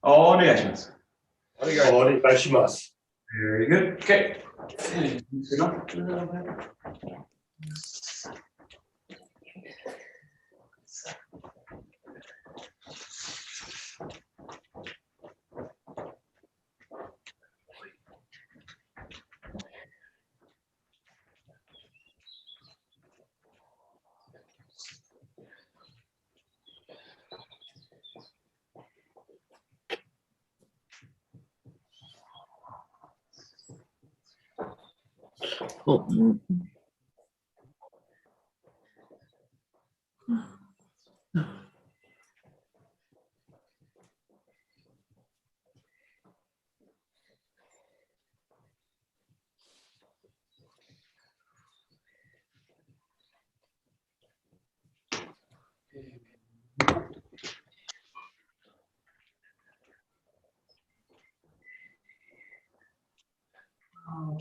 お願いします。お願いします。Very good. Okay.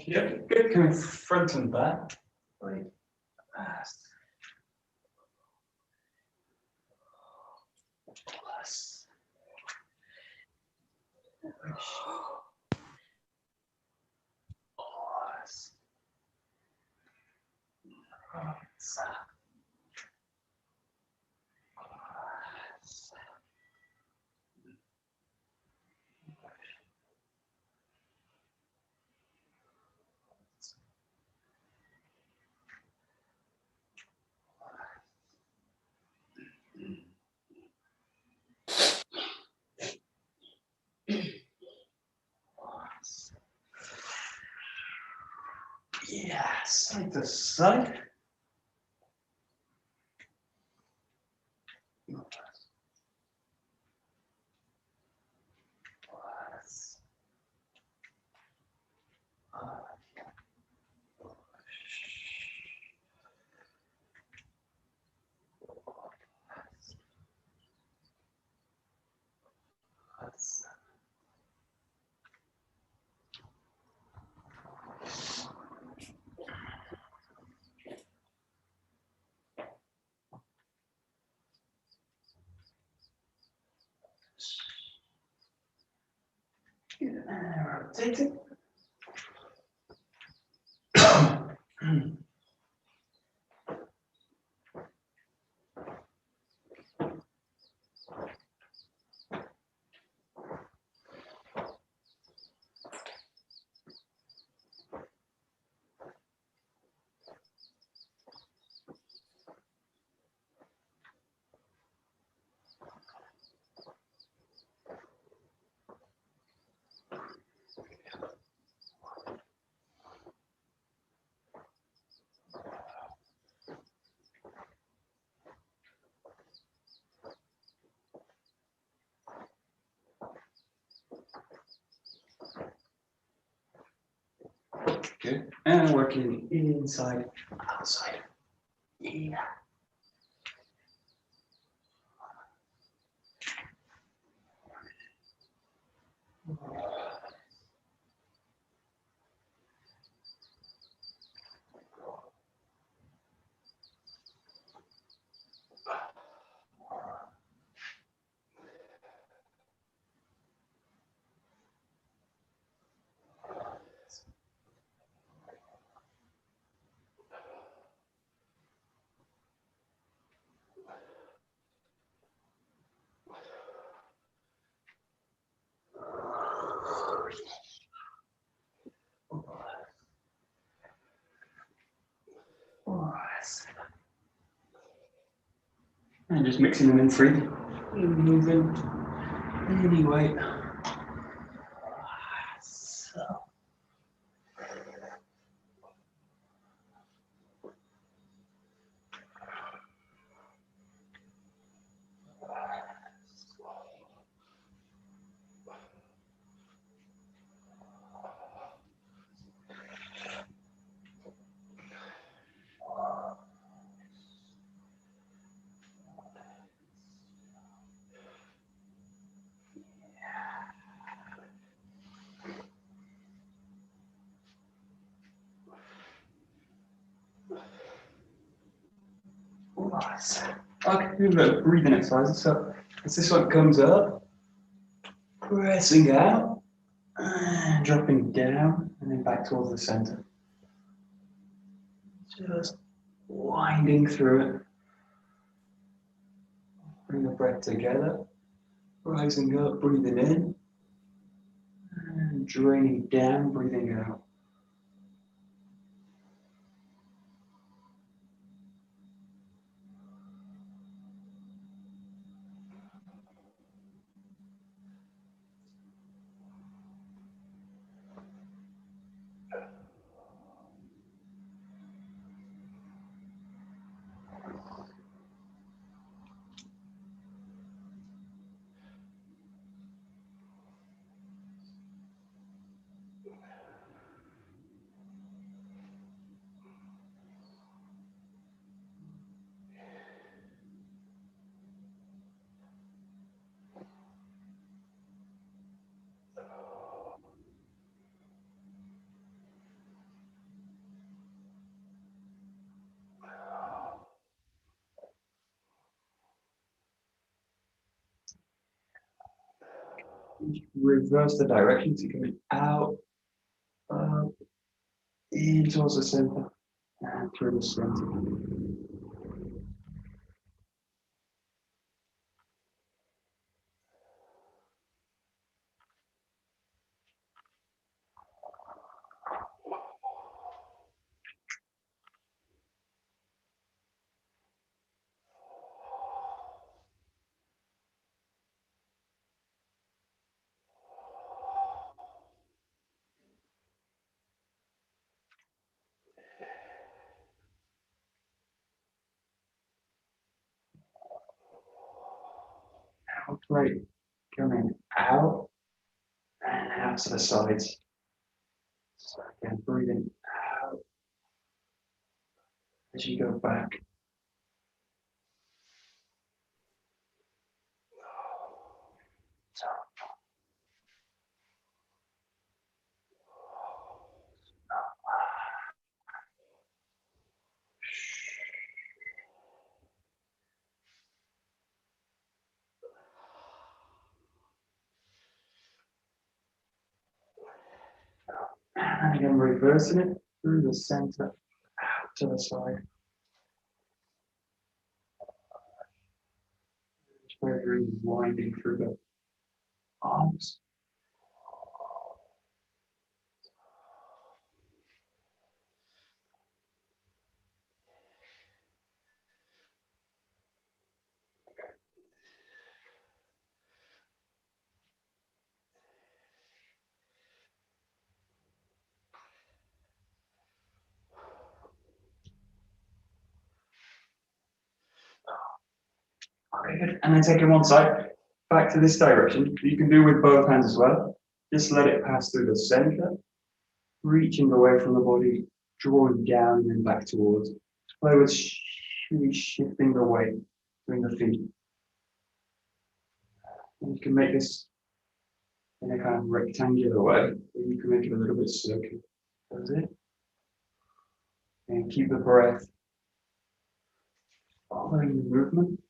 Yep, good. Coming front and back. Like fast. Plus. Plus. Yeah, side to side. Rotate it. Good. And working inside, outside. Yeah. And just mixing them in freely. Moving any way. So. Okay, do a breathing exercise. So as this one comes up, Pressing out and dropping down and then back towards the center. Just winding through it. Bring the breath together, rising up, breathing in, and draining down, breathing out. Reverse the direction, so you come out, up, in towards the center, and through the center. Outplay coming out and out to the sides. So again, breathing out as you go back. And again, reversing it through the center, out to the side. Very winding through the arms. Okay, good. And then taking one side back to this direction. You can do with both hands as well. Just let it pass through the center, reaching away from the body, drawing down and then back towards. Play with shifting the weight between the feet. And you can make this in a kind of rectangular way, or you can make it a little bit circular. That's it. And keep the breath following the movement.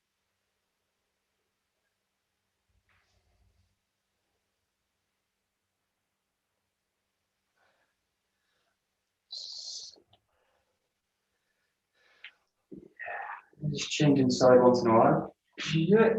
And just changing side once in a while. You do it.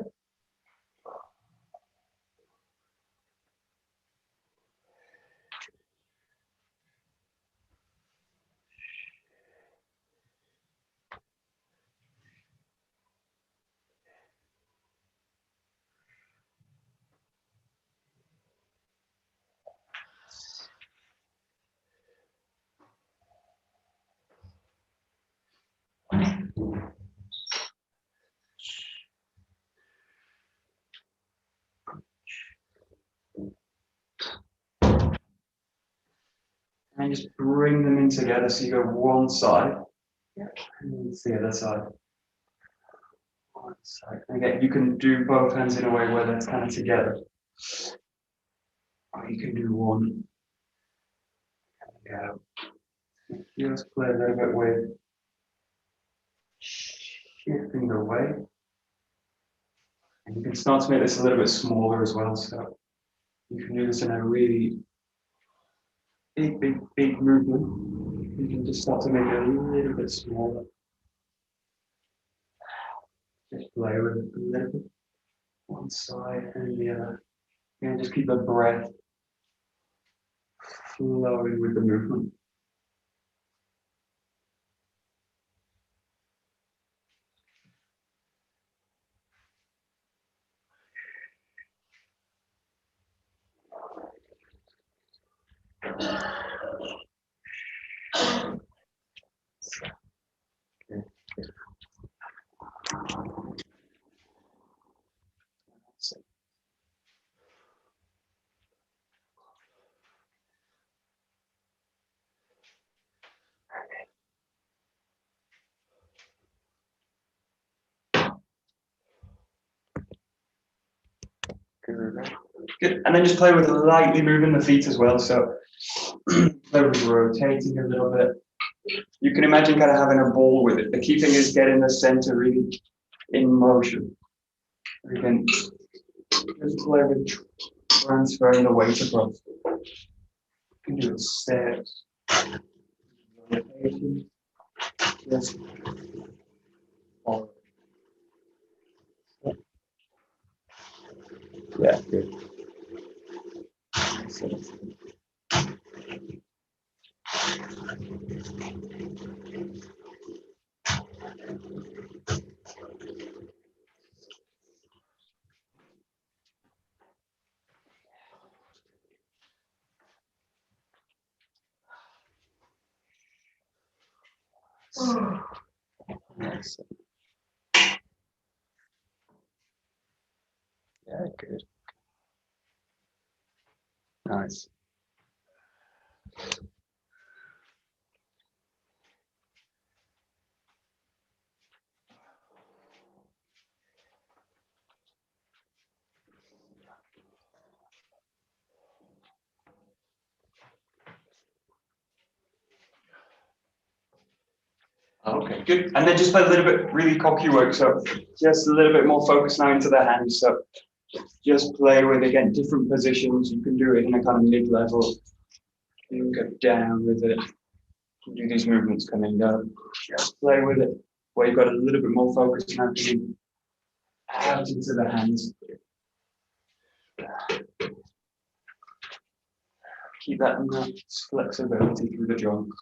And just bring them in together so you go one side, and it's the other side. One side. And again, you can do both hands in a way where they're kind of together. Or you can do one. Yeah. Just play a little bit with shifting the weight. And you can start to make this a little bit smaller as well. So You can do this in a really big movement. You can just start to make it a little bit smaller. Just play with it a little bit. One side and the other. And just keep the breath flowing with the movement. Good. And then just play with lightly moving the feet as well. So play with rotating a little bit. You can imagine kind of having a ball with it. The key thing is getting the center really in motion. You can just play with transferring the weight across. You can do it steps. Rotation. Just follow. Yeah, good. Nice. Yeah, good. Nice. Okay, good. And then just play a little bit really cocky work. So just a little bit more focus now into the hands. So just play with, again, different positions. You can do it in a kind of mid-level. You can go down with it. You can do these movements coming down. Just play with it. Where you've got a little bit more focus now coming out into the hands. Keep that nice flexibility through the joints.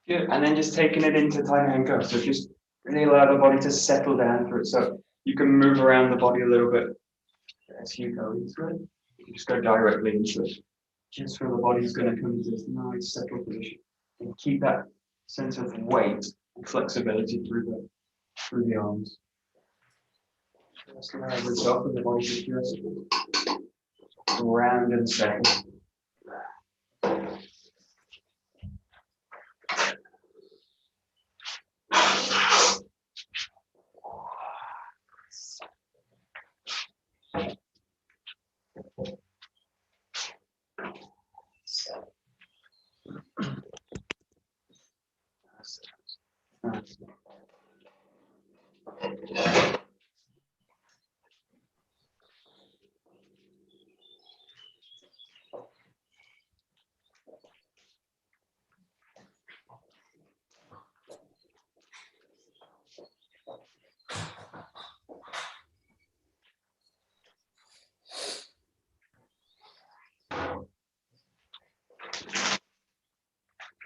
Good. And then just taking it into tiny handcuffs. So just really allow the body to settle down through it. So you can move around the body a little bit as you go into it. You just go directly into it. Just feel the body's going to come into this nice settled position. And keep that sense of weight and flexibility through the arms. Just allow yourself and the body to just round and settle.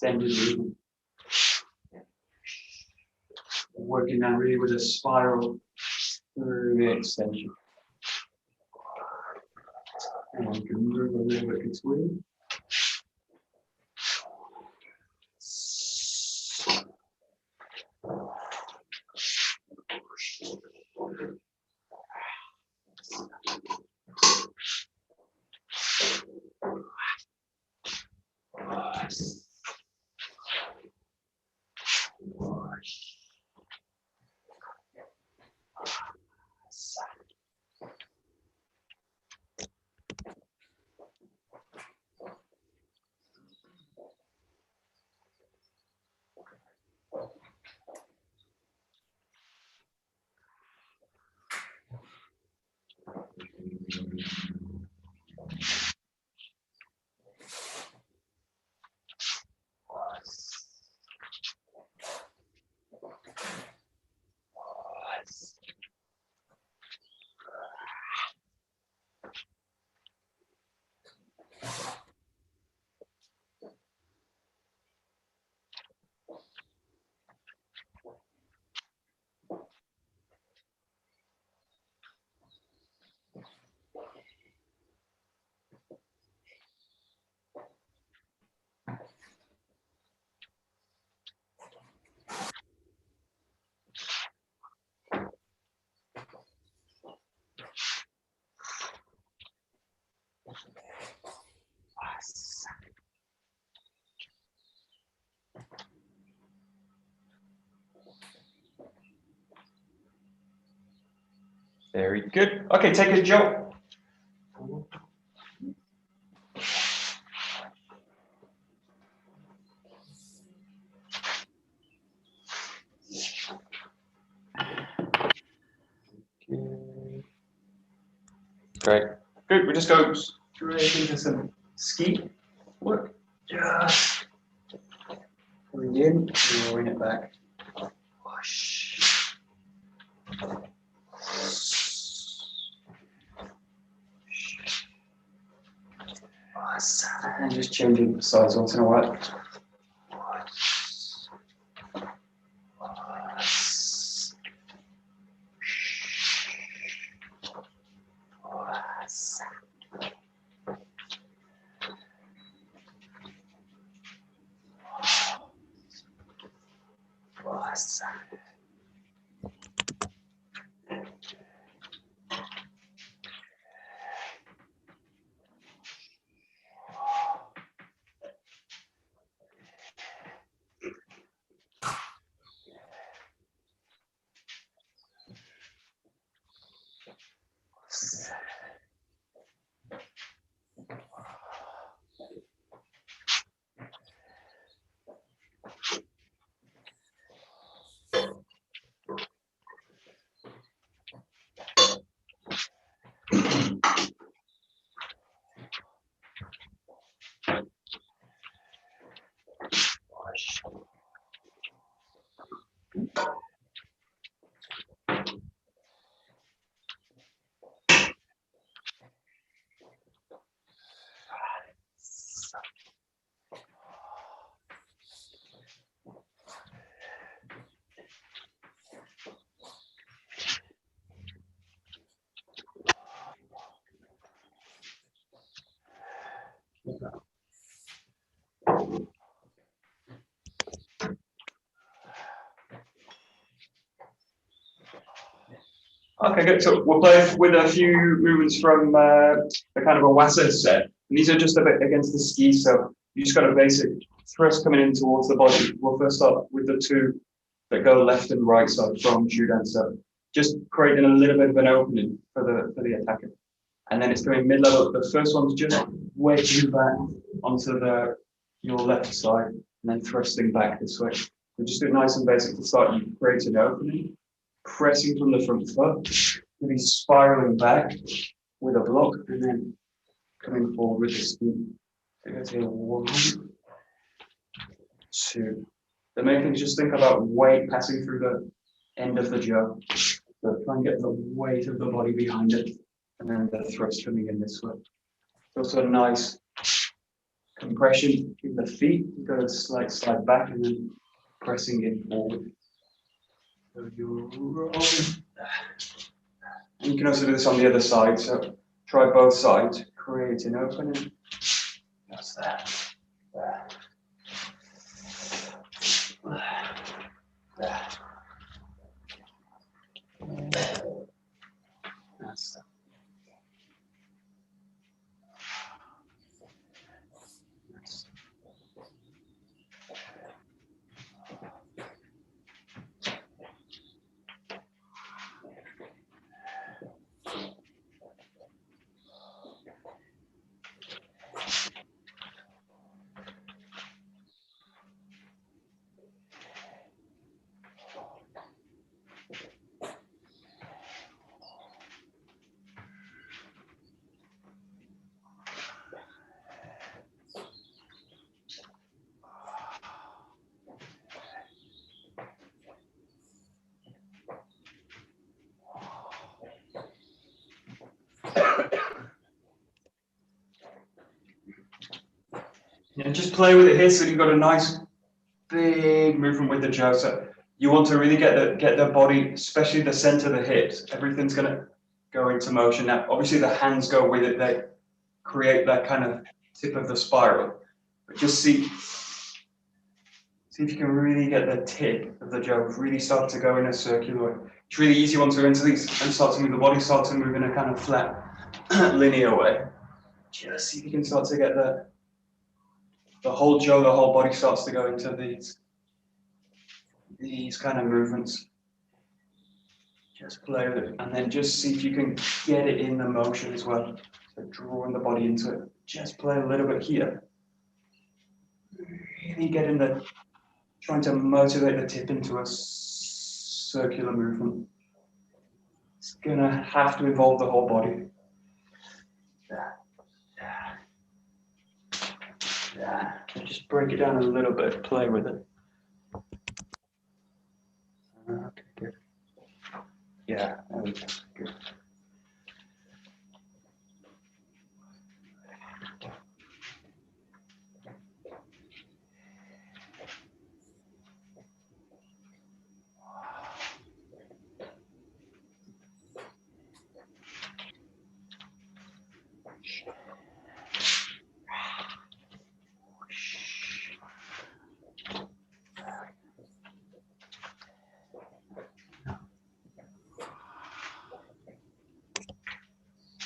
extended movement. Working now really with a spiral through the extension. And you can move a little bit between. Very good. Okay, take a jump. Great. Good. We just go straight into some ski work. Just bring it in, bring it back. Whoosh. And just changing the size once in a while. Okay, good. So we'll play with a few movements from the kind of a wasa set. And these are just a bit against the ski, so you just got a basic thrust coming in towards the body. We'll first start with the two that go left and right side from Shudan. So just creating a little bit of an opening for the attacker. and then it's going mid-level. The first one's just wedging back onto your left side, and then thrusting back this way. So just do it nice and basic to start. You create an opening, pressing from the front foot, really spiraling back with a block, and then coming forward with the speed. So go to 1, 2. The main thing is just think about weight passing through the end of the jaw. So try and get the weight of the body behind it, and then the thrust coming in this way. Also a nice compression in the feet. You got a slight slide back and then pressing in forward. So you're rolling. And you can also do this on the other side. So try both sides. Create an opening. That's that. There. There. That's that. And just play with it here so you've got a nice big movement with the jaw. So you want to really get the body, especially the center of the hips, everything's going to go into motion. Now, obviously the hands go with it. They create that kind of tip of the spiral. But just see if you can really get the tip of the jaw really start to go in a circular way. It's really easy once we're into these and start to move the body, start to move in a kind of flat, linear way. Just see if you can start to get the whole jaw, the whole body starts to go into these kind of movements. Just play with it, and then just see if you can get it in the motion as well. So drawing the body into it. Just play a little bit here. Really get in the, trying to motivate the tip into a circular movement. It's gonna have to involve the whole body. Yeah. Just break it down a little bit, play with it. Okay, good. Yeah, there we go. Good.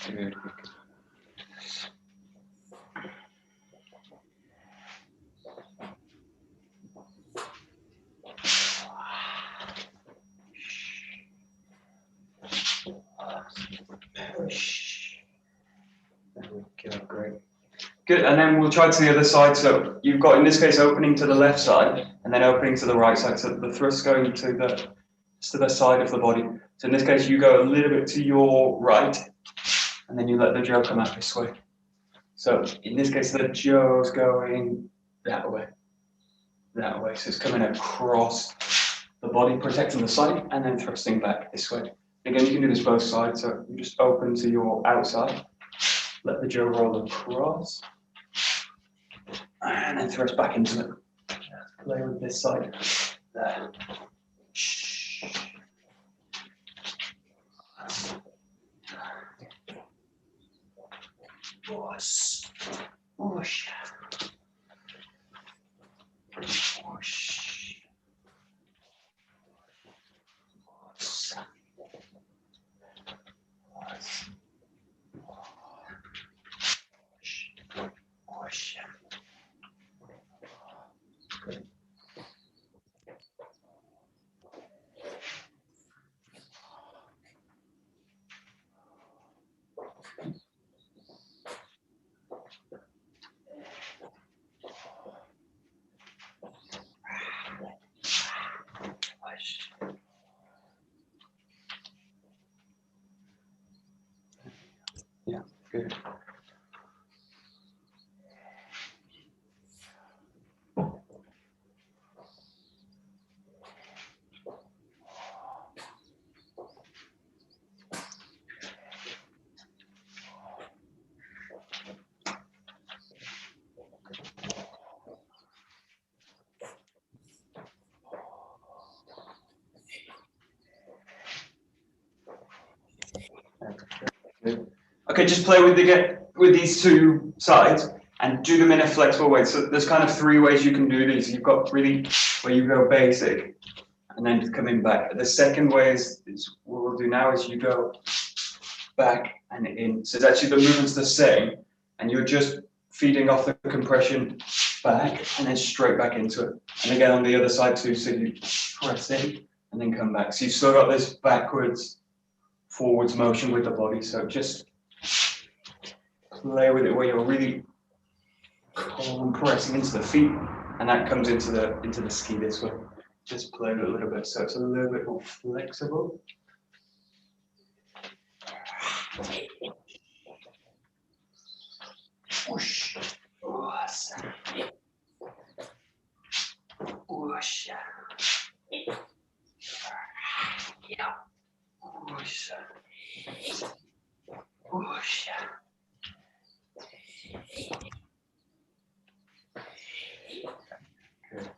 Good. There we go, great. Good, and then we'll try to the other side. So you've got, in this case, opening to the left side, and then opening to the right side. So the thrust going to the side of the body. So in this case, you go a little bit to your right, and then you let the jaw come out this way. So in this case, the jaw's going that way. So it's coming across the body, protecting the side, and then thrusting back this way. Again, you can do this both sides. So you just open to your outside, let the jaw roll across, and then thrust back into it. Play with this side. There. Whoosh. Whoosh. Whoosh. Whoosh. Good. Good. Okay, just play with these two sides and do them in a flexible way. So there's kind of three ways you can do these. You've got really where you go basic and then coming back. The second way is what we'll do now is you go back and in. So it's actually the movement's the same and you're just feeding off the compression back and then straight back into it. And again on the other side too, so you press in and then come back. So you've still got this backwards, forwards motion with the body. So just play with it where you're really compressing into the feet, and that comes into the ski this way. Just play it a little bit so it's a little bit more flexible. Whoosh. Whoosh. Whoosh. Yeah. Whoosh. Whoosh. Good.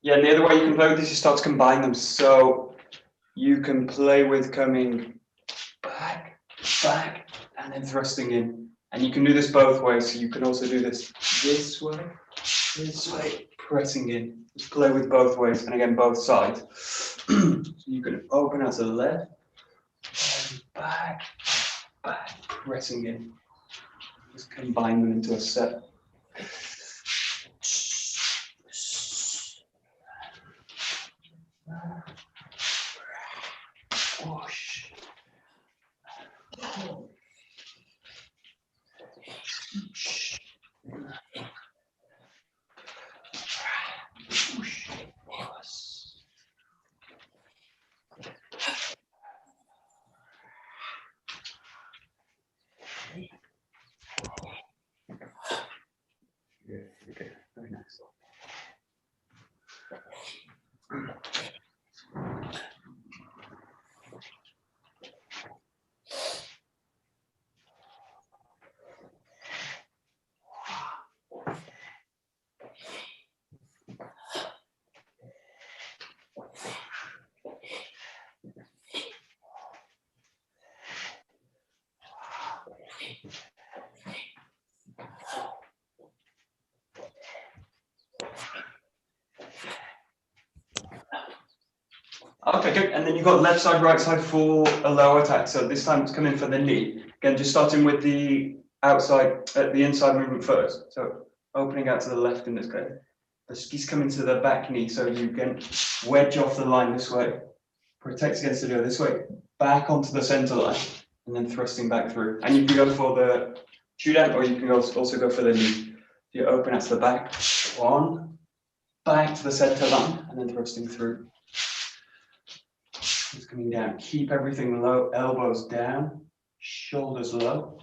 Yeah, and the other way you can play with this is start to combine them. So you can play with coming back, back, and then thrusting in. And you can do this both ways. So you can also do this way, pressing in. Just play with both ways, and again, both sides. So you can open out to the left, and back, back, pressing in. Just combine them into a set. Whoosh. Okay, very nice. Okay, good. And then you've got left side, right side for a low attack. So this time it's coming for the knee. Again, just starting with the outside, the inside movement first. So opening out to the left in this case. The ski's coming to the back knee, so you can wedge off the line this way, protect against the door this way, back onto the center line, and then thrusting back through. And you can go for Chudan, or you can also go for the knee. You open out to the back, on, back to the center line, and then thrusting through. Just coming down. Keep everything low, elbows down, shoulders low,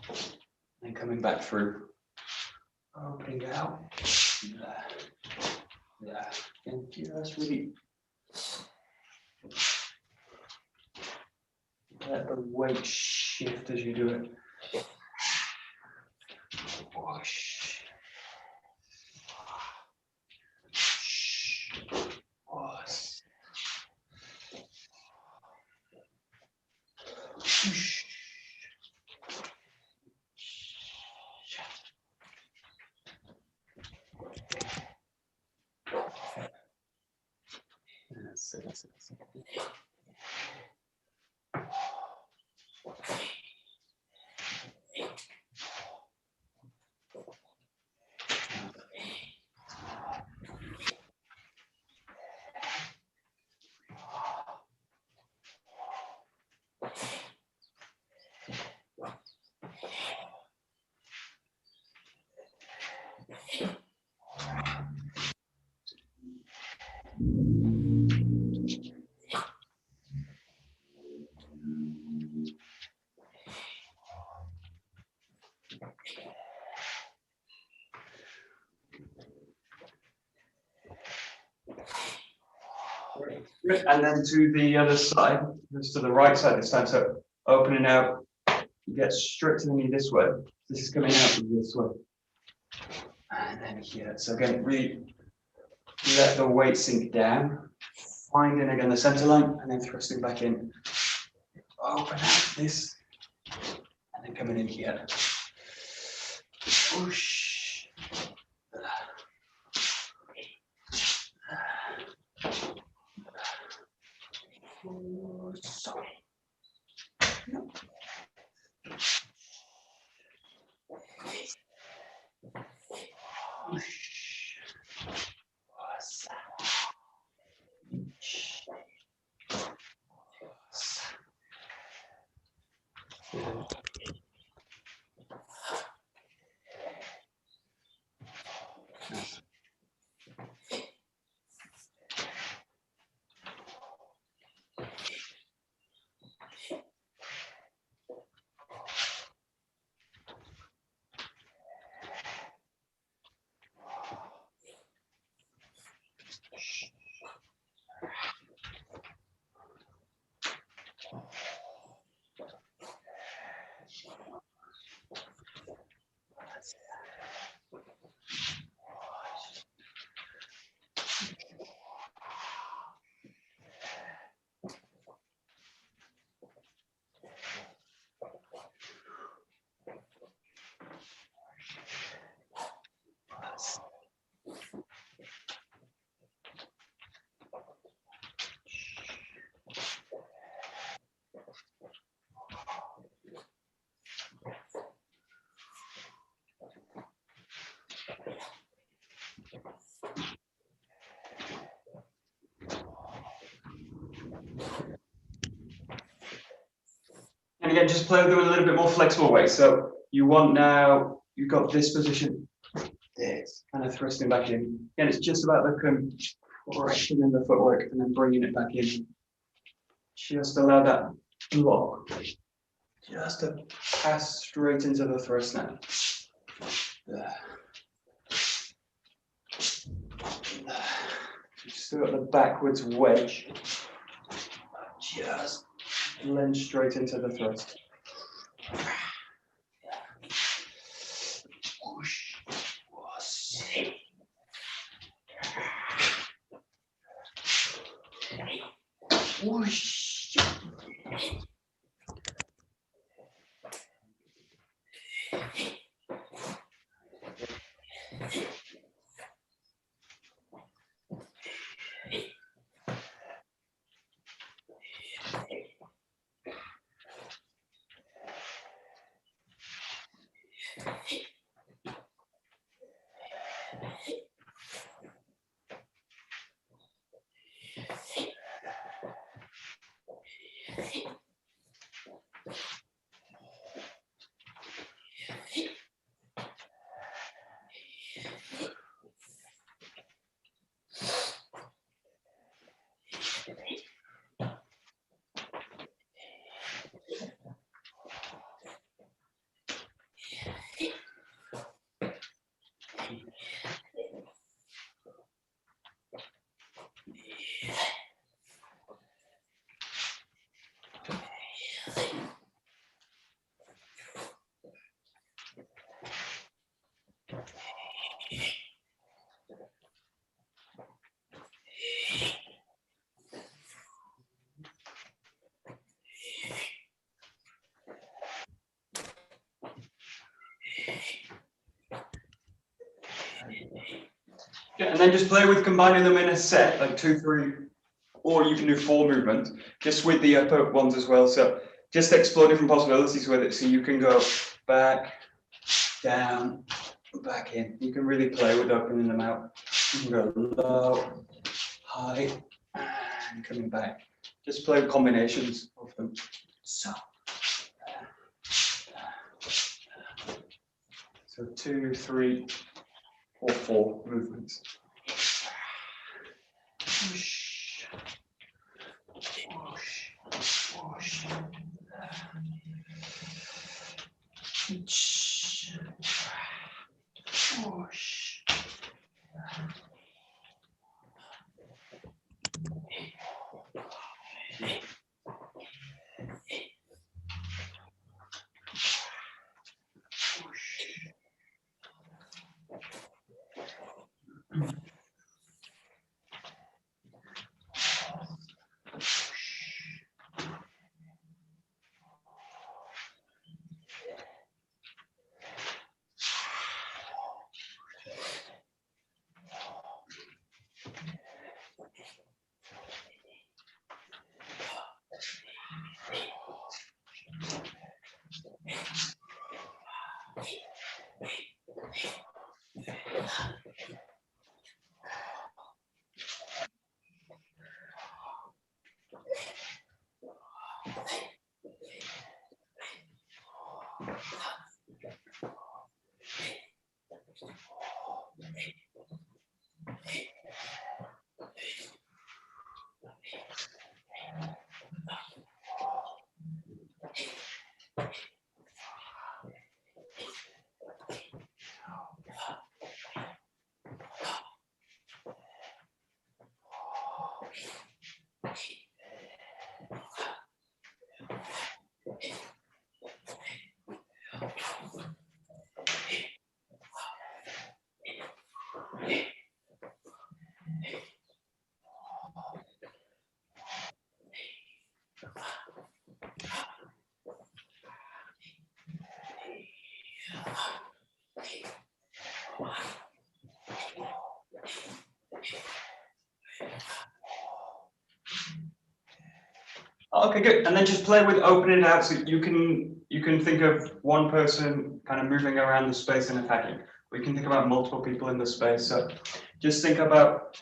and coming back through. Opening out. Yeah. And just really let the weight shift as you do it. Whoosh. Whoosh. Whoosh. That's it. And then to the other side, just to the right side this time. So opening out, you get straight to the knee this way. This is coming out this way. And then here. So again, really let the weight sink down. Finding again the center line and then thrusting back in. Open out this. And then coming in here. Whoosh. So. No. And again, just play with them in a little bit more flexible way. So you want now, you've got this position, this, kind of thrusting back in. Again, it's just about the compression in the footwork and then bringing it back in. Just allow that block just to pass straight into the thrust now. Still got the backwards wedge. Just blend straight into the thrust. Whoosh. Whoosh. Yeah, and then just play with combining them in a set, like 2, 3, or you can do 4 movements, just with the upper ones as well. So just explore different possibilities with it. So you can go back, down, back in. You can really play with opening them out. You can go low, high, and coming back. Just play with combinations of them. So 2, 3, or 4 movements. Whoosh, whoosh, whoosh. Whoosh. Okay, good. And then just play with opening it out, so you can think of one person kind of moving around the space and attacking. We can think about multiple people in the space. So just think about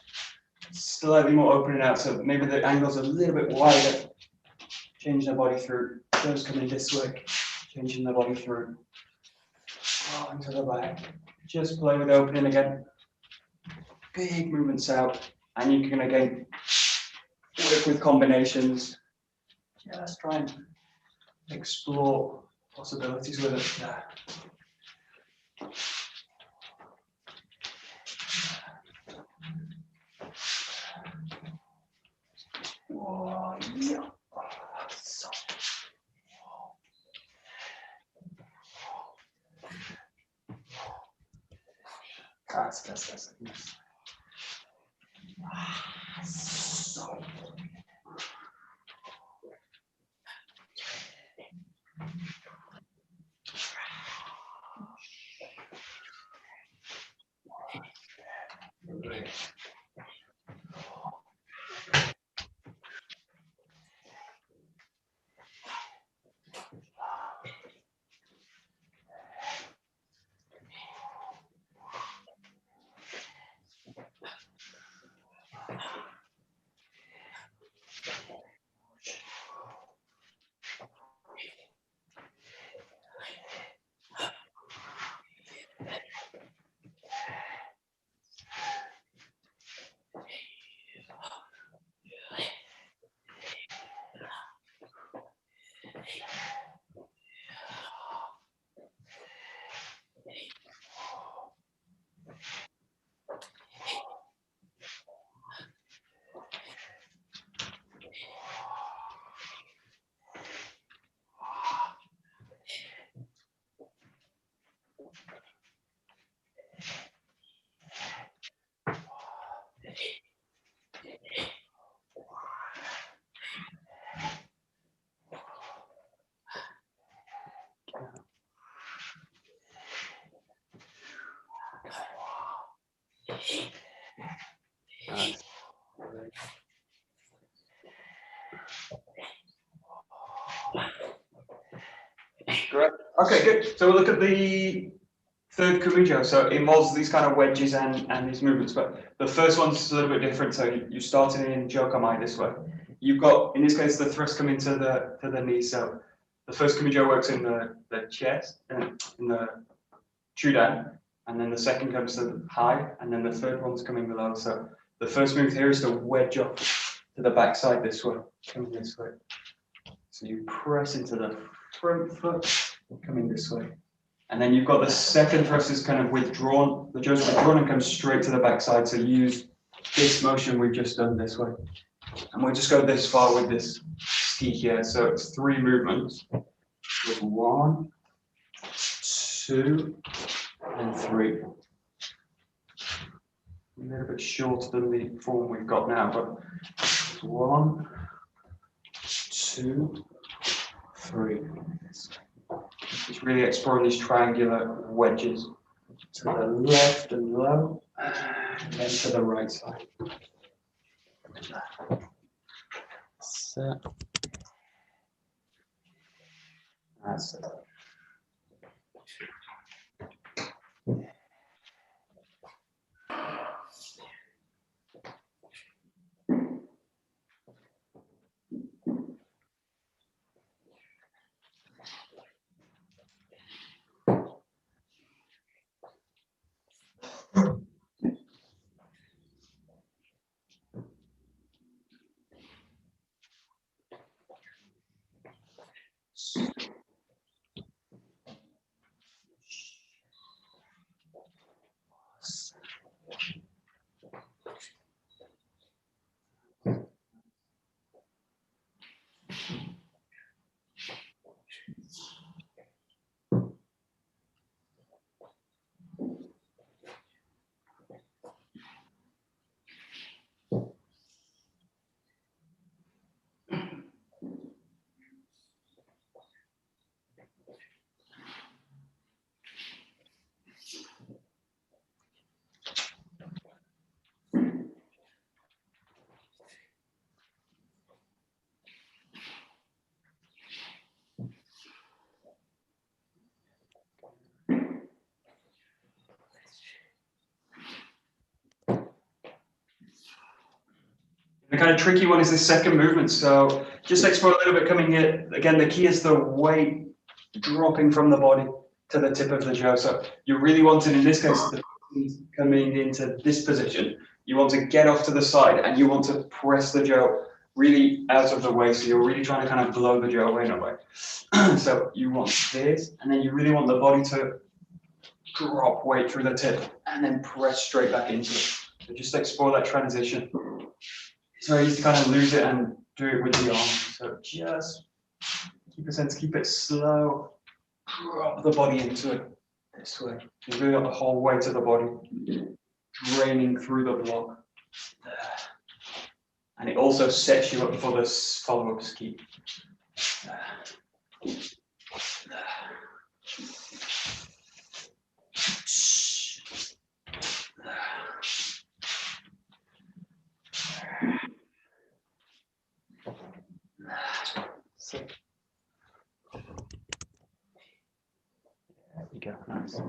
slightly more opening out, so maybe the angle's a little bit wider. Change the body through. Those coming this way, changing the body through. Oh, into the back. Just play with opening again. Big movements out, and you can again work with combinations. Just try and explore possibilities with it. Oh, yeah. So. That's. So. Great. Okay, good. So we'll look at the third Kumijo. So it involves these kind of wedges and these movements, but the first one's a little bit different. So you started in 𝒊𝒂𝒏𝒄𝒿 this way. You've got, in this case, the thrust coming to the knee. So the first Kumijo works in the chest, in the chudan, and then the second comes to the high, and then the third one's coming below. So the first move here is to wedge up to the backside this way, coming this way. So you press into the front foot, coming this way. And then you've got the second thrust is kind of withdrawn. The joe's withdrawn and comes straight to the backside. So use this motion we've just done this way. And we'll just go this far with this ski here. So it's 3 movements. With 1, 2, and 3. A little bit shorter than the form we've got now, but 1, 2, 3. It's really exploring these triangular wedges to the left and low, and then to the right side. So, that's it. The kind of tricky one is the second movement. So just explore a little bit coming in. Again, the key is the weight dropping from the body to the tip of the joe. So you really want it, in this case, coming into this position. You want to get off to the side and you want to press the joe really out of the way. So you're really trying to kind of blow the joe away in a way. So you want this, and then you really want the body to drop weight through the tip and then press straight back into it. So just explore that transition. So you kind of lose it and do it with the arm. So just keep a sense, keep it slow, drop the body into it this way. You really got the whole weight of the body draining through the block. And it also sets you up for this follow-up ski. There we go, nice.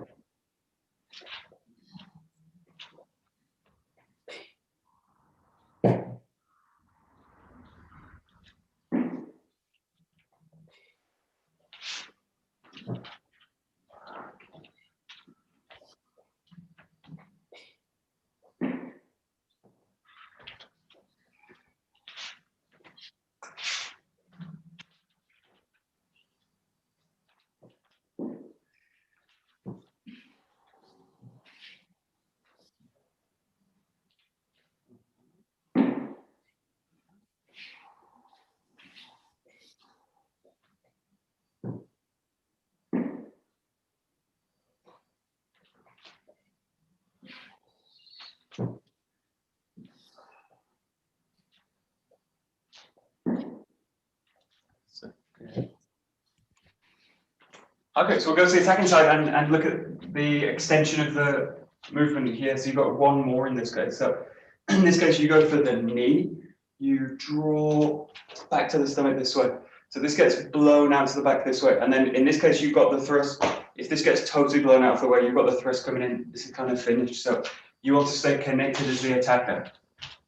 Okay, so we'll go to the attacking side and look at the extension of the movement here. So you've got one more in this case. So in this case, you go for the knee. You draw back to the stomach this way. So this gets blown out to the back this way. And then in this case, you've got the thrust. If this gets totally blown out of the way, you've got the thrust coming in. This is kind of finished. So you want to stay connected as the attacker.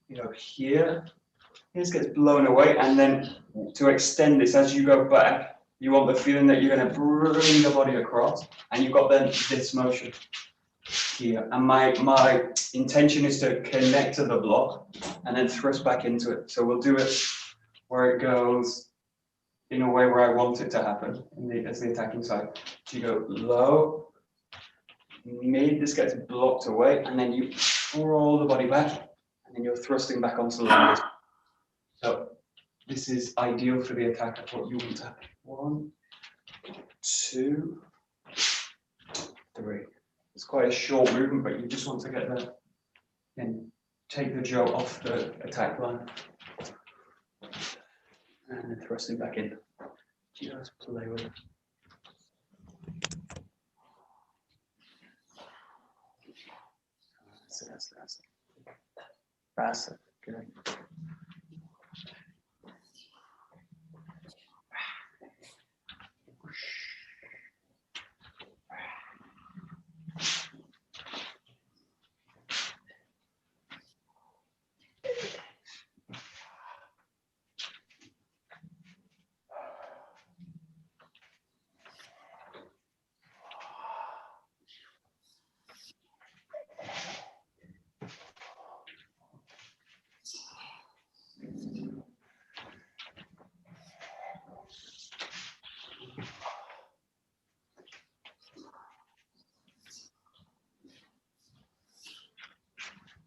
You know, here, this gets blown away. And then to extend this as you go back, you want the feeling that you're going to bring the body across. And you've got then this motion here. And my intention is to connect to the block and then thrust back into it. So we'll do it where it goes in a way where I want it to happen as the attacking side. So you go low, mid, this gets blocked away, and then you roll the body back, and then you're thrusting back onto the line. So this is ideal for the attacker, what you want to happen. 1, 2, 3. It's quite a short movement, but you just want to get there and take the jaw off the attack line. And then thrusting back in. Just play with it. That's it. Good.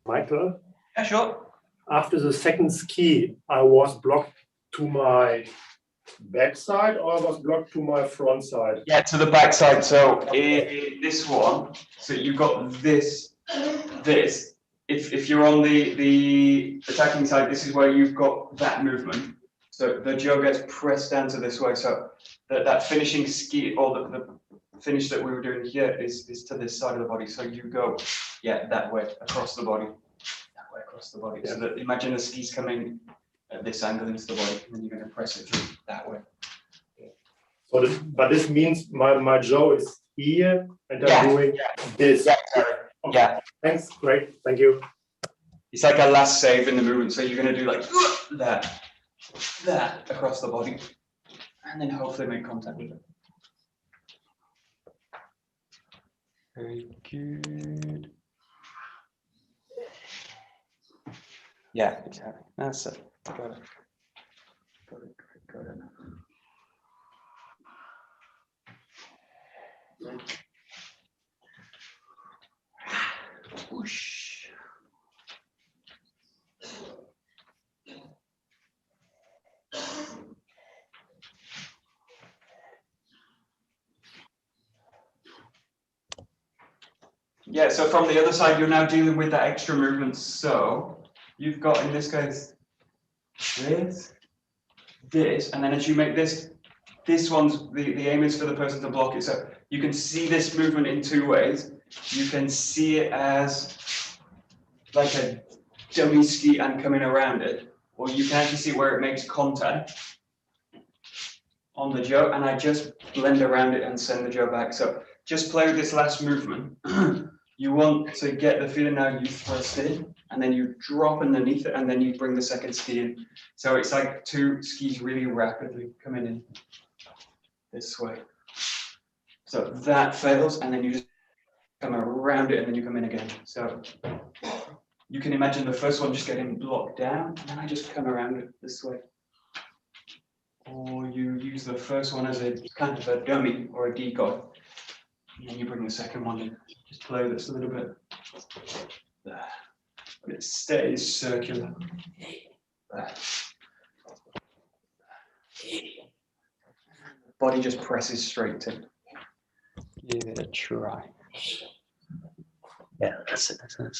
Michael, Yeah, sure. after the second ski, I was blocked to my back side or I was blocked to my front side? Yeah, to the back side. So in this one, so you've got this. If you're on the attacking side, this is where you've got that movement. So the jaw gets pressed down to this way. So that finishing ski or the finish that we were doing here is to this side of the body. So you go, yeah, that way across the body, that way across the body. Yeah. So that imagine the skis coming at this angle into the body, and then you're going to press it through that way. So but this means my jaw is here, and I'm doing this. Yeah, okay. Yeah. Thanks. Great. Thank you. It's like a last save in the movement. So you're going to do like that across the body, and then hopefully make contact with it. Very good. Yeah, exactly. That's it. Got it. Got it. Whoosh. Yeah, so from the other side, you're now dealing with that extra movement. So you've got, in this case, this, and then as you make this one's, the aim is for the person to block it. So you can see this movement in two ways. You can see it as like a dummy ski and coming around it, or you can actually see where it makes contact on the jaw, and I just blend around it and send the jaw back. So just play with this last movement. You want to get the feeling now you thrust in, and then you drop underneath it, and then you bring the second ski in. So it's like two skis really rapidly coming in this way. So that fails, and then you just come around it, and then you come in again. So you can imagine the first one just getting blocked down, and then I just come around it this way. Or you use the first one as a kind of a dummy or a decoy, and then you bring the second one in. Just play this a little bit. There. But it stays circular. There. The body just presses straight in. Give it a try. Yeah, that's it. That's it.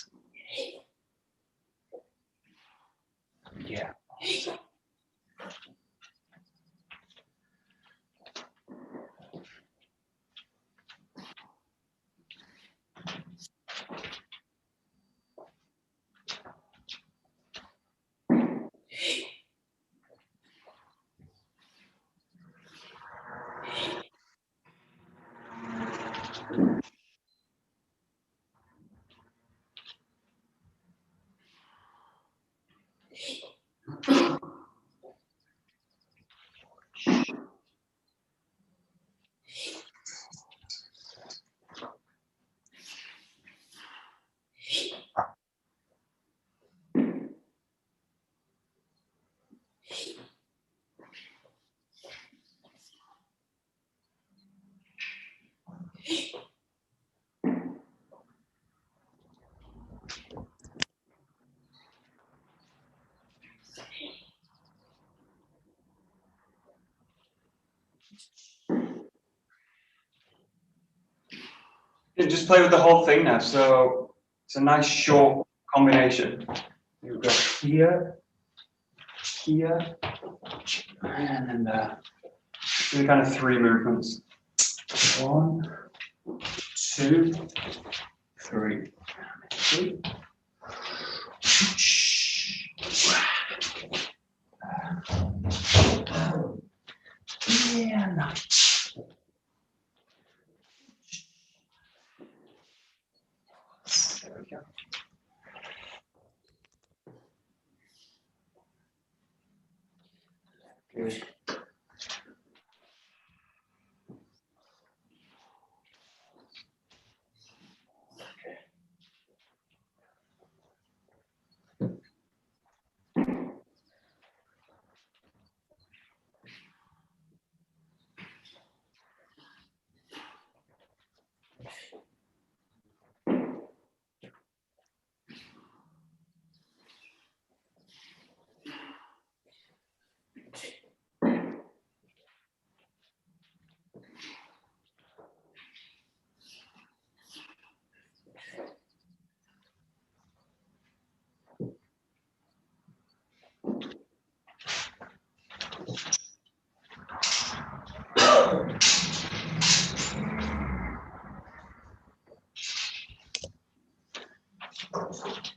Yeah. You just play with the whole thing now. So it's a nice short combination. You go here, here, and then do kind of 3 movements. 1, 2, 3. Yeah, nice. There we go. Good.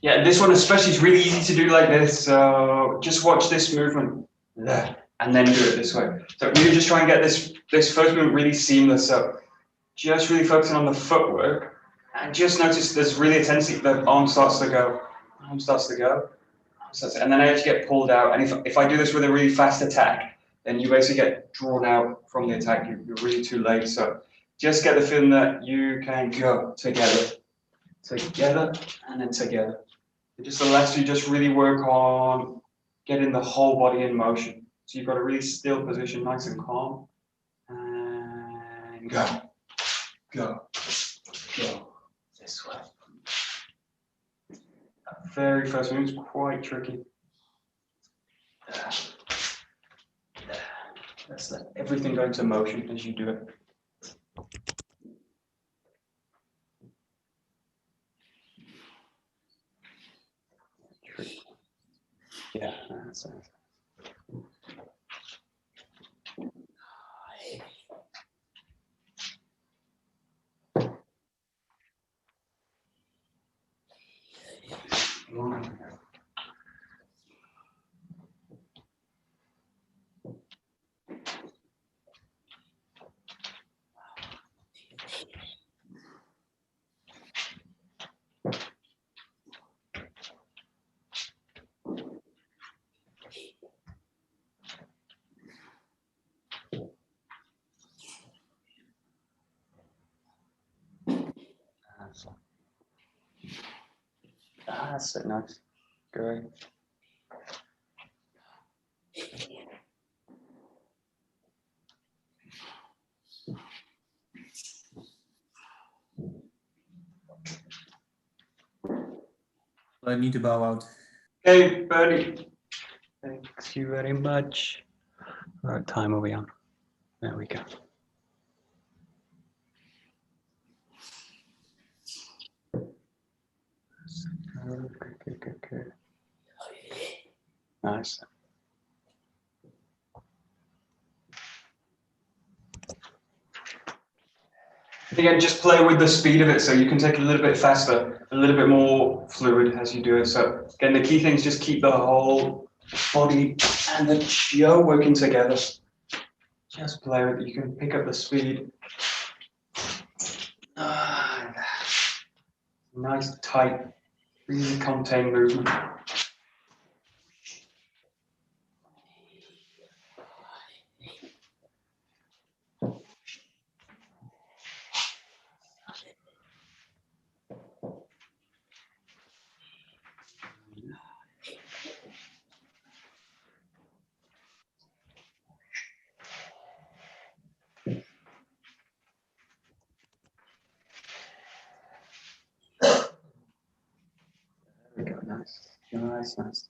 Yeah, this one especially is really easy to do like this. So just watch this movement and then do it this way. So really just try and get this first movement really seamless. So just really focusing on the footwork and just notice there's really a tendency the arm starts to go, arm starts to go, and then I actually get pulled out. And if I do this with a really fast attack, then you basically get drawn out from the attack. You're really too late. So just get the feeling that you can go together, and then together. It just lets you just really work on getting the whole body in motion. So you've got a really still position, nice and calm. And go, go, go this way. That very first move is quite tricky. Let's let everything go into motion as you do it. Yeah, that's it. That's it, nice. Great. I need to bow out. Okay, Bernie. Thank you very much. What time are we on? There we go. Good. Nice. Again, just play with the speed of it, so you can take it a little bit faster, a little bit more fluid as you do it. So again, the key thing is just keep the whole body and the jaw working together. Just play with it. You can pick up the speed. Nice, tight, really contained movement. Nice, nice.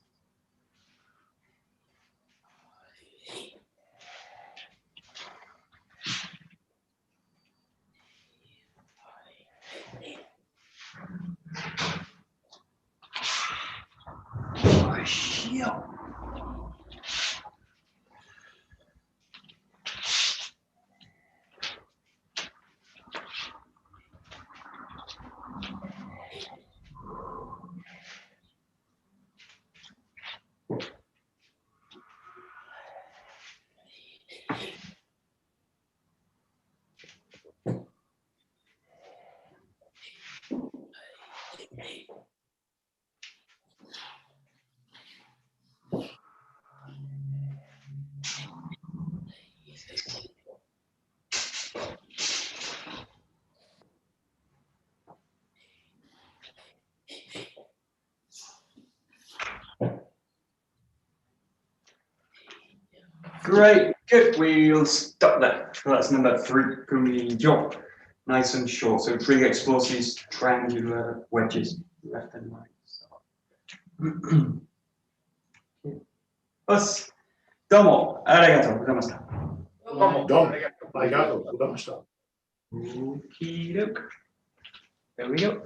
Great, good. We'll stop there. So that's number 3, Kumijo. Nice and short. So 3 explores these triangular wedges, left and right. Us. Domo. Arigatou gozaimashita. Arigatou gozaimashita. Okie doke. There we go.